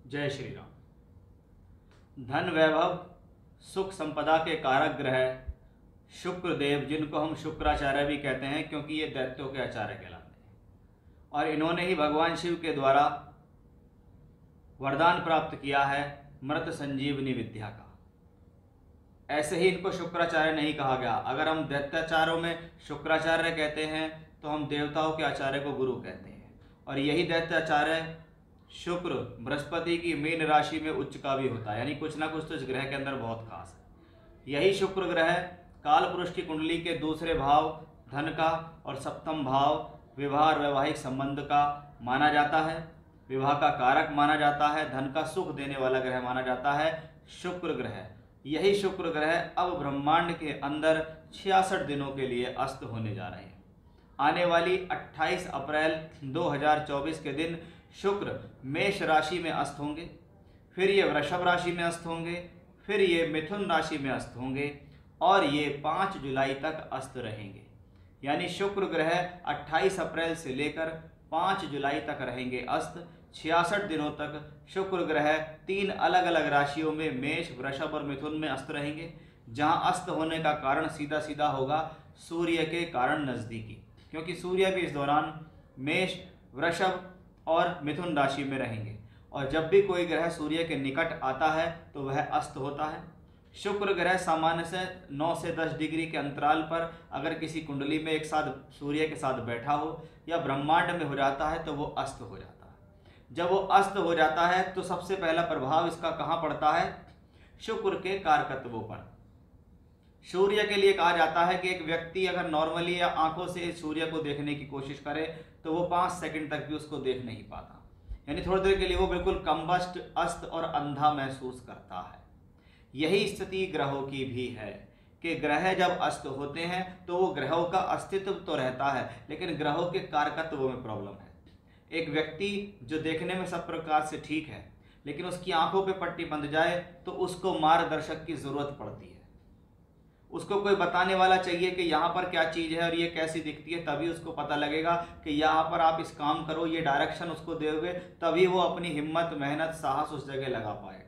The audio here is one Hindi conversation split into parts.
जय श्री राम। धन वैभव सुख संपदा के कारक ग्रह शुक्र देव, जिनको हम शुक्राचार्य भी कहते हैं क्योंकि ये दैत्यों के आचार्य कहलाते हैं, और इन्होंने ही भगवान शिव के द्वारा वरदान प्राप्त किया है मृत संजीवनी विद्या का। ऐसे ही इनको शुक्राचार्य नहीं कहा गया। अगर हम दैत्याचार्यों में शुक्राचार्य कहते हैं तो हम देवताओं के आचार्य को गुरु कहते हैं, और यही दैत्याचार्य शुक्र बृहस्पति की मीन राशि में उच्च का भी होता है, यानी कुछ ना कुछ तो इस ग्रह के अंदर बहुत खास है। यही शुक्र ग्रह काल पुरुष की कुंडली के दूसरे भाव धन का और सप्तम भाव विवाह और वैवाहिक संबंध का माना जाता है, विवाह का कारक माना जाता है, धन का सुख देने वाला ग्रह माना जाता है शुक्र ग्रह। यही शुक्र ग्रह अब ब्रह्मांड के अंदर 66 दिनों के लिए अस्त होने जा रहे हैं। आने वाली 28 अप्रैल 2024 के दिन शुक्र मेष राशि में अस्त होंगे, फिर ये वृषभ राशि में अस्त होंगे, फिर ये मिथुन राशि में अस्त होंगे, और ये 5 जुलाई तक अस्त रहेंगे। यानी शुक्र ग्रह 28 अप्रैल से लेकर 5 जुलाई तक रहेंगे अस्त। 66 दिनों तक शुक्र ग्रह 3 अलग अलग राशियों में मेष, वृषभ और मिथुन में अस्त रहेंगे, जहां अस्त होने का कारण सीधा सीधा होगा सूर्य के कारण नज़दीकी, क्योंकि सूर्य भी इस दौरान मेष, वृषभ और मिथुन राशि में रहेंगे, और जब भी कोई ग्रह सूर्य के निकट आता है तो वह अस्त होता है। शुक्र ग्रह सामान्य से 9 से 10 डिग्री के अंतराल पर अगर किसी कुंडली में एक साथ सूर्य के साथ बैठा हो या ब्रह्मांड में हो जाता है तो वो अस्त हो जाता है। जब वो अस्त हो जाता है तो सबसे पहला प्रभाव इसका कहाँ पड़ता है? शुक्र के कारकत्वों पर। सूर्य के लिए कहा जाता है कि एक व्यक्ति अगर नॉर्मली या आंखों से सूर्य को देखने की कोशिश करे तो वो 5 सेकंड तक भी उसको देख नहीं पाता, यानी थोड़ी देर के लिए वो बिल्कुल कंबस्ट, अस्त और अंधा महसूस करता है। यही स्थिति ग्रहों की भी है कि ग्रह जब अस्त होते हैं तो वो ग्रहों का अस्तित्व तो रहता है, लेकिन ग्रहों के कारकत्वों में प्रॉब्लम है। एक व्यक्ति जो देखने में सब प्रकार से ठीक है, लेकिन उसकी आंखों पे पट्टी बंध जाए तो उसको मार्गदर्शक की जरूरत पड़ती है। उसको कोई बताने वाला चाहिए कि यहाँ पर क्या चीज़ है और ये कैसी दिखती है, तभी उसको पता लगेगा कि यहाँ पर आप इस काम करो, ये डायरेक्शन उसको दोगे, तभी वो अपनी हिम्मत, मेहनत, साहस उस जगह लगा पाएगा।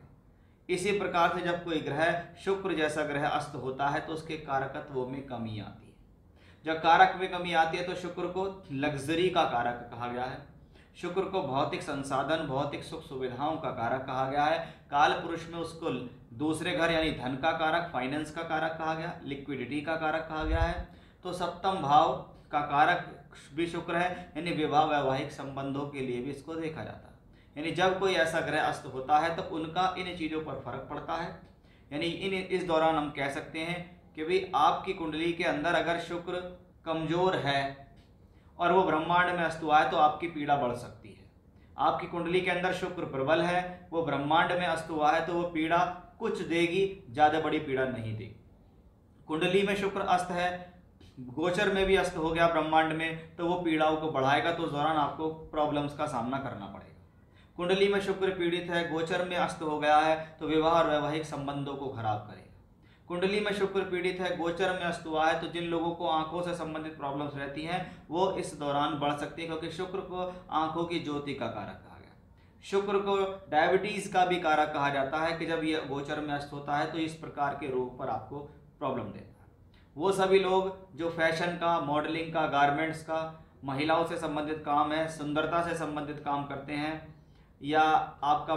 इसी प्रकार से जब कोई ग्रह शुक्र जैसा ग्रह अस्त होता है तो उसके कारकत्वों में कमी आती है। जब कारक में कमी आती है तो शुक्र को लग्जरी का कारक कहा गया है, शुक्र को भौतिक संसाधन, भौतिक सुख सुविधाओं का कारक कहा गया है। काल पुरुष में उसको दूसरे घर यानी धन का कारक, फाइनेंस का कारक कहा गया, लिक्विडिटी का कारक कहा गया है। तो सप्तम भाव का कारक भी शुक्र है, यानी विवाह वैवाहिक संबंधों के लिए भी इसको देखा जाता है। यानी जब कोई ऐसा ग्रह अस्त होता है तो उनका इन चीज़ों पर फर्क पड़ता है। यानी इस दौरान हम कह सकते हैं कि भाई आपकी कुंडली के अंदर अगर शुक्र कमजोर है और वो ब्रह्मांड में अस्त हुआ है तो आपकी पीड़ा बढ़ सकती है। आपकी कुंडली के अंदर शुक्र प्रबल है, वो ब्रह्मांड में अस्त हुआ है तो वो पीड़ा कुछ देगी, ज़्यादा बड़ी पीड़ा नहीं देगी। कुंडली में शुक्र अस्त है, गोचर में भी अस्त हो गया ब्रह्मांड में, तो वो पीड़ाओं को बढ़ाएगा, तो उस दौरान आपको प्रॉब्लम्स का सामना करना पड़ेगा। कुंडली में शुक्र पीड़ित है, गोचर में अस्त हो गया है तो विवाह और वैवाहिक संबंधों को खराब करेगा। कुंडली में शुक्र पीड़ित है, गोचर में अस्त हुआ है तो जिन लोगों को आंखों से संबंधित प्रॉब्लम्स रहती हैं वो इस दौरान बढ़ सकती है, क्योंकि शुक्र को आंखों की ज्योति का कारक कहा गया। शुक्र को डायबिटीज का भी कारक कहा जाता है कि जब ये गोचर में अस्त होता है तो इस प्रकार के रोग पर आपको प्रॉब्लम देता है। वो सभी लोग जो फैशन का, मॉडलिंग का, गारमेंट्स का, महिलाओं से संबंधित काम है, सुंदरता से संबंधित काम करते हैं, या आपका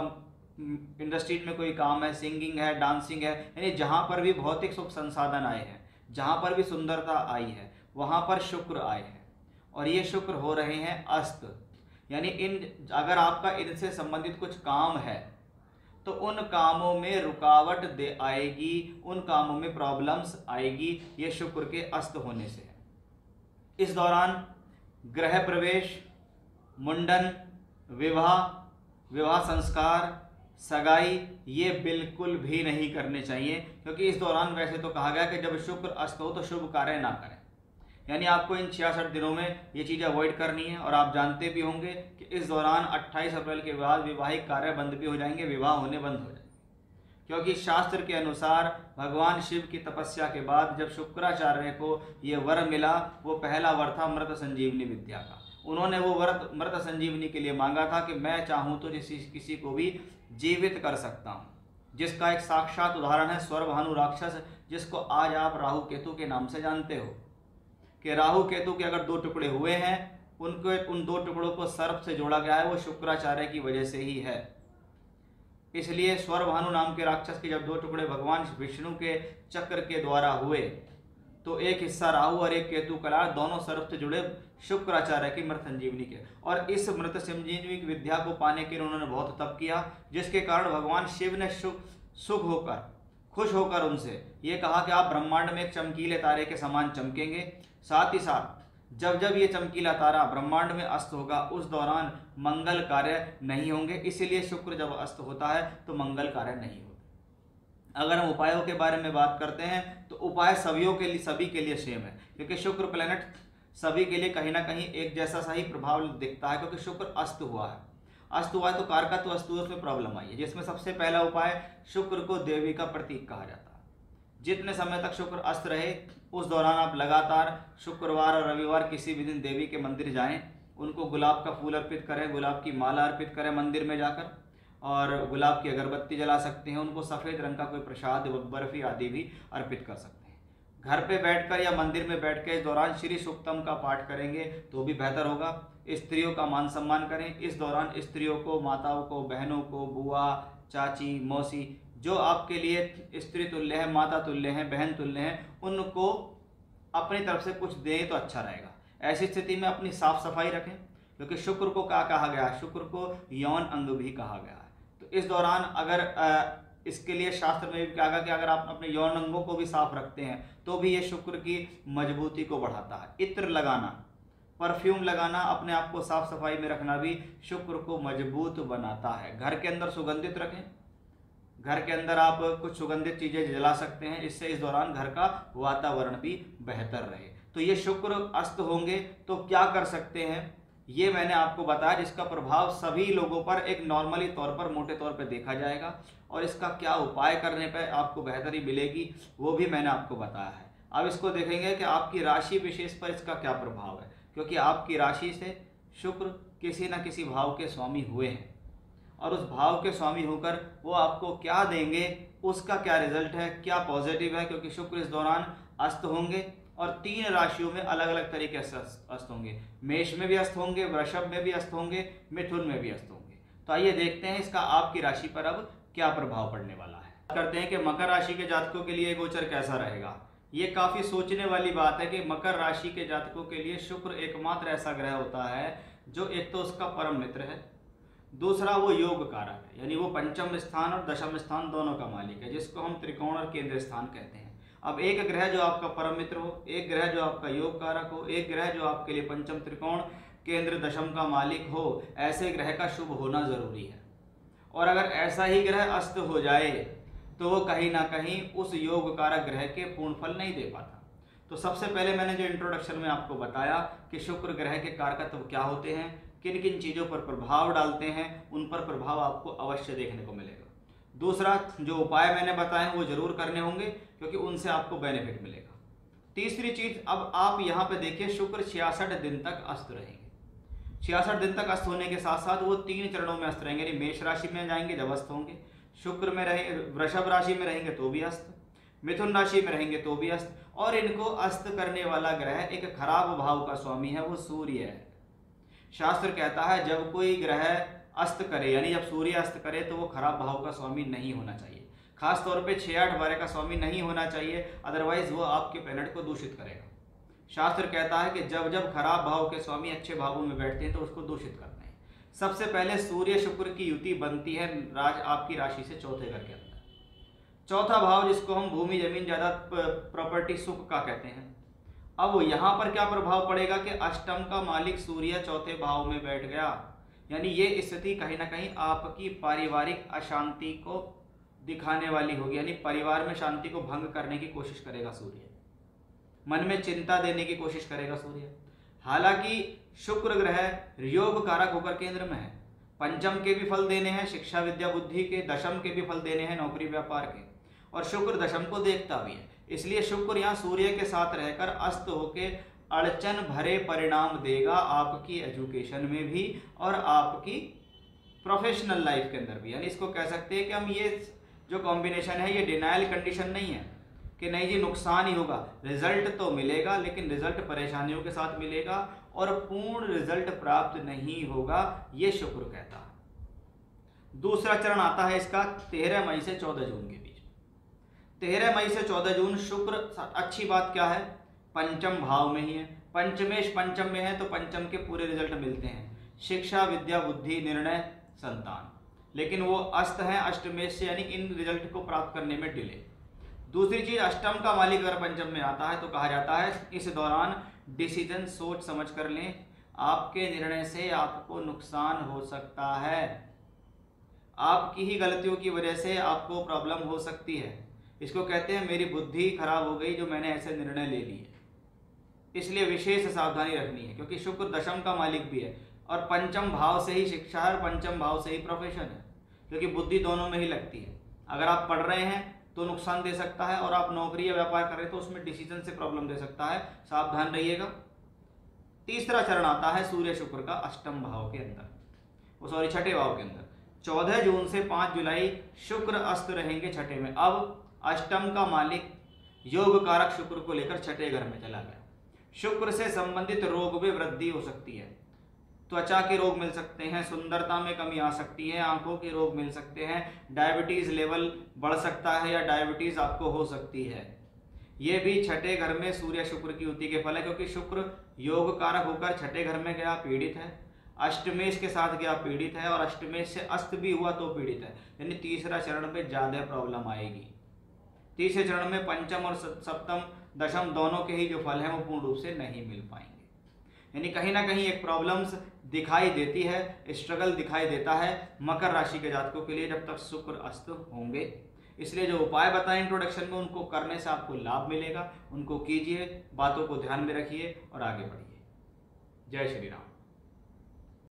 इंडस्ट्री में कोई काम है, सिंगिंग है, डांसिंग है, यानी जहाँ पर भी भौतिक सुख संसाधन आए हैं, जहाँ पर भी सुंदरता आई है, वहाँ पर शुक्र आए हैं, और ये शुक्र हो रहे हैं अस्त। यानी अगर आपका इनसे संबंधित कुछ काम है तो उन कामों में रुकावट दे आएगी, उन कामों में प्रॉब्लम्स आएगी, ये शुक्र के अस्त होने से है। इस दौरान गृह प्रवेश, मुंडन, विवाह संस्कार, सगाई ये बिल्कुल भी नहीं करने चाहिए, क्योंकि इस दौरान वैसे तो कहा गया कि जब शुक्र अस्त हो तो शुभ कार्य ना करें। यानी आपको इन 66 दिनों में ये चीज़ अवॉइड करनी है। और आप जानते भी होंगे कि इस दौरान 28 अप्रैल के बाद विवाहिक कार्य बंद भी हो जाएंगे, विवाह होने बंद हो जाएंगे, क्योंकि शास्त्र के अनुसार भगवान शिव की तपस्या के बाद जब शुक्राचार्य को ये वर मिला, वो पहला वर था मृत संजीवनी विद्या का, उन्होंने वो मृत संजीवनी के लिए मांगा था कि मैं चाहूँ तो किसी को भी जीवित कर सकता हूँ, जिसका एक साक्षात उदाहरण है स्वरभानु राक्षस, जिसको आज आप राहु केतु के नाम से जानते हो। कि राहु केतु के अगर 2 टुकड़े हुए हैं, उन 2 टुकड़ों को सर्प से जोड़ा गया है, वो शुक्राचार्य की वजह से ही है। इसलिए स्वरभानु नाम के राक्षस के जब 2 टुकड़े भगवान विष्णु के चक्र के द्वारा हुए, तो एक हिस्सा राहु और एक केतु कला, दोनों सर्प से जुड़े शुक्राचार्य की मृत संजीवनी के। और इस मृत संजीवनी की विद्या को पाने के लिए उन्होंने बहुत तप किया, जिसके कारण भगवान शिव ने सुख होकर, खुश होकर उनसे ये कहा कि आप ब्रह्मांड में एक चमकीले तारे के समान चमकेंगे। साथ ही साथ जब जब ये चमकीला तारा ब्रह्मांड में अस्त होगा, उस दौरान मंगल कार्य नहीं होंगे। इसीलिए शुक्र जब अस्त होता है तो मंगल कार्य नहीं होते। अगर हम उपायों के बारे में बात करते हैं तो उपाय सभी के लिए सेम है, क्योंकि शुक्र प्लेनेट सभी के लिए कहीं ना कहीं एक जैसा सा ही प्रभाव दिखता है, क्योंकि शुक्र अस्त हुआ है। अस्त हुआ है तो कारकत्व अस्त हुआ, उसमें प्रॉब्लम आई है, जिसमें सबसे पहला उपाय शुक्र को देवी का प्रतीक कहा जाता है। जितने समय तक शुक्र अस्त रहे उस दौरान आप लगातार शुक्रवार और रविवार किसी भी दिन देवी के मंदिर जाएं, उनको गुलाब का फूल अर्पित करें, गुलाब की माला अर्पित करें मंदिर में जाकर, और गुलाब की अगरबत्ती जला सकते हैं। उनको सफ़ेद रंग का कोई प्रसाद, बर्फी आदि भी अर्पित कर सकते हैं। घर पे बैठकर या मंदिर में बैठ के इस दौरान श्री सूक्तम का पाठ करेंगे तो भी बेहतर होगा। स्त्रियों का मान सम्मान करें। इस दौरान स्त्रियों को, माताओं को, बहनों को, बुआ, चाची, मौसी, जो आपके लिए स्त्री तुल्य है, माता तुल्य है, बहन तुल्य है, उनको अपनी तरफ से कुछ दें तो अच्छा रहेगा। ऐसी स्थिति में अपनी साफ सफाई रखें, क्योंकि शुक्र को क्या कहा गया है? शुक्र को यौन अंग भी कहा गया है। तो इस दौरान अगर इसके लिए शास्त्र में भी कहा गया कि अगर आप अपने यौन अंगों को भी साफ रखते हैं तो भी ये शुक्र की मजबूती को बढ़ाता है। इत्र लगाना, परफ्यूम लगाना, अपने आप को साफ सफाई में रखना भी शुक्र को मजबूत बनाता है। घर के अंदर सुगंधित रखें। घर के अंदर आप कुछ सुगंधित चीजें जला सकते हैं, इससे इस दौरान घर का वातावरण भी बेहतर रहे। तो ये शुक्र अस्त होंगे तो क्या कर सकते हैं, ये मैंने आपको बताया, जिसका प्रभाव सभी लोगों पर एक नॉर्मली तौर पर, मोटे तौर पर देखा जाएगा, और इसका क्या उपाय करने पर आपको बेहतरी मिलेगी वो भी मैंने आपको बताया है। अब इसको देखेंगे कि आपकी राशि विशेष पर इसका क्या प्रभाव है, क्योंकि आपकी राशि से शुक्र किसी न किसी भाव के स्वामी हुए हैं, और उस भाव के स्वामी होकर वो आपको क्या देंगे, उसका क्या रिजल्ट है, क्या पॉजिटिव है। क्योंकि शुक्र इस दौरान अस्त होंगे और 3 राशियों में अलग अलग तरीके से अस्त होंगे। मेष में भी अस्त होंगे, वृषभ में भी अस्त होंगे, मिथुन में भी अस्त होंगे। तो आइए देखते हैं इसका आपकी राशि पर अब क्या प्रभाव पड़ने वाला है। करते हैं कि मकर राशि के जातकों के लिए गोचर कैसा रहेगा। ये काफी सोचने वाली बात है कि मकर राशि के जातकों के लिए शुक्र एकमात्र ऐसा ग्रह होता है जो एक तो उसका परम मित्र है, दूसरा वो योग कारक है, यानी वो पंचम स्थान और दशम स्थान दोनों का मालिक है, जिसको हम त्रिकोण और केंद्र स्थान कहते हैं। अब एक ग्रह जो आपका परम मित्र हो, एक ग्रह जो आपका योग कारक हो, एक ग्रह जो आपके लिए पंचम, त्रिकोण, केंद्र, दशम का मालिक हो, ऐसे ग्रह का शुभ होना जरूरी है। और अगर ऐसा ही ग्रह अस्त हो जाए तो वो कहीं ना कहीं उस योग कारक ग्रह के पूर्ण फल नहीं दे पाता। तो सबसे पहले मैंने जो इंट्रोडक्शन में आपको बताया कि शुक्र ग्रह के कारकत्व क्या होते हैं, किन किन चीज़ों पर प्रभाव डालते हैं, उन पर प्रभाव आपको अवश्य देखने को मिलेगा। दूसरा, जो उपाय मैंने बताए वो जरूर करने होंगे, क्योंकि उनसे आपको बेनिफिट मिलेगा। तीसरी चीज, अब आप यहाँ पे देखिए, शुक्र 66 दिन तक अस्त रहेंगे। 66 दिन तक अस्त होने के साथ साथ वो 3 चरणों में अस्त रहेंगे, यानी मेष राशि में जाएंगे जब अस्त होंगे, शुक्र में रहेंगे, वृषभ राशि में रहेंगे तो भी अस्त, मिथुन राशि में रहेंगे तो भी अस्त। और इनको अस्त करने वाला ग्रह एक खराब भाव का स्वामी है, वो सूर्य है। शास्त्र कहता है जब कोई ग्रह अस्त करे, यानी जब सूर्य अस्त करे, तो वो खराब भाव का स्वामी नहीं होना चाहिए। खास तौर पे 6-8 12 का स्वामी नहीं होना चाहिए, अदरवाइज वो आपके प्लैनेट को दूषित करेगा। शास्त्र कहता है कि जब जब खराब भाव के स्वामी अच्छे भावों में बैठते हैं तो उसको दूषित करते हैं। सबसे पहले सूर्य शुक्र की युति बनती है आपकी राशि से चौथे घर के अंदर। चौथा भाव, जिसको हम भूमि, जमीन, जायदाद, प्रॉपर्टी, सुख का कहते हैं। अब यहाँ पर क्या प्रभाव पड़ेगा कि अष्टम का मालिक सूर्य चौथे भाव में बैठ गया, यानी ये स्थिति कहीं ना कहीं आपकी पारिवारिक अशांति को दिखाने वाली होगी, यानी परिवार में शांति को भंग करने की कोशिश करेगा सूर्य, मन में चिंता देने की कोशिश करेगा सूर्य। हालांकि शुक्र ग्रह योग कारक होकर केंद्र में है, पंचम के भी फल देने हैं, शिक्षा विद्या बुद्धि के, दशम के भी फल देने हैं, नौकरी व्यापार के, और शुक्र दशम को देखता भी है। इसलिए शुक्र यहाँ सूर्य के साथ रहकर अस्त होके अड़चन भरे परिणाम देगा आपकी एजुकेशन में भी और आपकी प्रोफेशनल लाइफ के अंदर भी। यानी इसको कह सकते हैं कि हम ये जो कॉम्बिनेशन है ये डिनायल कंडीशन नहीं है कि नहीं जी नुकसान ही होगा, रिजल्ट तो मिलेगा लेकिन रिजल्ट परेशानियों के साथ मिलेगा और पूर्ण रिजल्ट प्राप्त नहीं होगा, ये शुक्र कहता है। दूसरा चरण आता है इसका 13 मई से 14 जून के बीच। 13 मई से 14 जून शुक्र, अच्छी बात क्या है, पंचम भाव में ही है, पंचमेश पंचम में है तो पंचम के पूरे रिजल्ट मिलते हैं, शिक्षा विद्या बुद्धि निर्णय संतान। लेकिन वो अस्त है अष्टमेश से, यानी इन रिजल्ट को प्राप्त करने में डिले। दूसरी चीज, अष्टम का मालिक अगर पंचम में आता है तो कहा जाता है इस दौरान डिसीजन सोच समझ कर लें, आपके निर्णय से आपको नुकसान हो सकता है, आपकी ही गलतियों की वजह से आपको प्रॉब्लम हो सकती है। इसको कहते हैं मेरी बुद्धि खराब हो गई जो मैंने ऐसे निर्णय ले लिए। इसलिए विशेष सावधानी रखनी है, क्योंकि शुक्र दशम का मालिक भी है और पंचम भाव से ही शिक्षा है और पंचम भाव से ही प्रोफेशन है, क्योंकि बुद्धि दोनों में ही लगती है। अगर आप पढ़ रहे हैं तो नुकसान दे सकता है और आप नौकरी या व्यापार कर रहे हैं तो उसमें डिसीजन से प्रॉब्लम दे सकता है, सावधान रहिएगा। तीसरा चरण आता है सूर्य शुक्र का अष्टम भाव के अंदर, छठे भाव के अंदर। 14 जून से 5 जुलाई शुक्र अस्त रहेंगे छठे में। अब अष्टम का मालिक योग कारक शुक्र को लेकर छठे घर में चला गया। शुक्र से संबंधित रोग में वृद्धि हो सकती है, त्वचा के रोग मिल सकते हैं, सुंदरता में कमी आ सकती है, आंखों के रोग मिल सकते हैं, डायबिटीज लेवल बढ़ सकता है या डायबिटीज आपको हो सकती है। ये भी छठे घर में सूर्य शुक्र की युति के फल है, क्योंकि शुक्र योग कारक होकर छठे घर में गया पीड़ित है, अष्टमेश के साथ गया पीड़ित है और अष्टमेश से अस्त भी हुआ तो पीड़ित है। यानी तीसरा चरण में ज्यादा प्रॉब्लम आएगी। तीसरे चरण में पंचम और सप्तम दशम दोनों के ही जो फल हैं वो पूर्ण रूप से नहीं मिल पाएंगे। यानी कहीं ना कहीं एक प्रॉब्लम्स दिखाई देती है, स्ट्रगल दिखाई देता है मकर राशि के जातकों के लिए जब तक शुक्र अस्त होंगे। इसलिए जो उपाय बताएं इंट्रोडक्शन में उनको करने से आपको लाभ मिलेगा, उनको कीजिए, बातों को ध्यान में रखिए और आगे बढ़िए। जय श्री राम।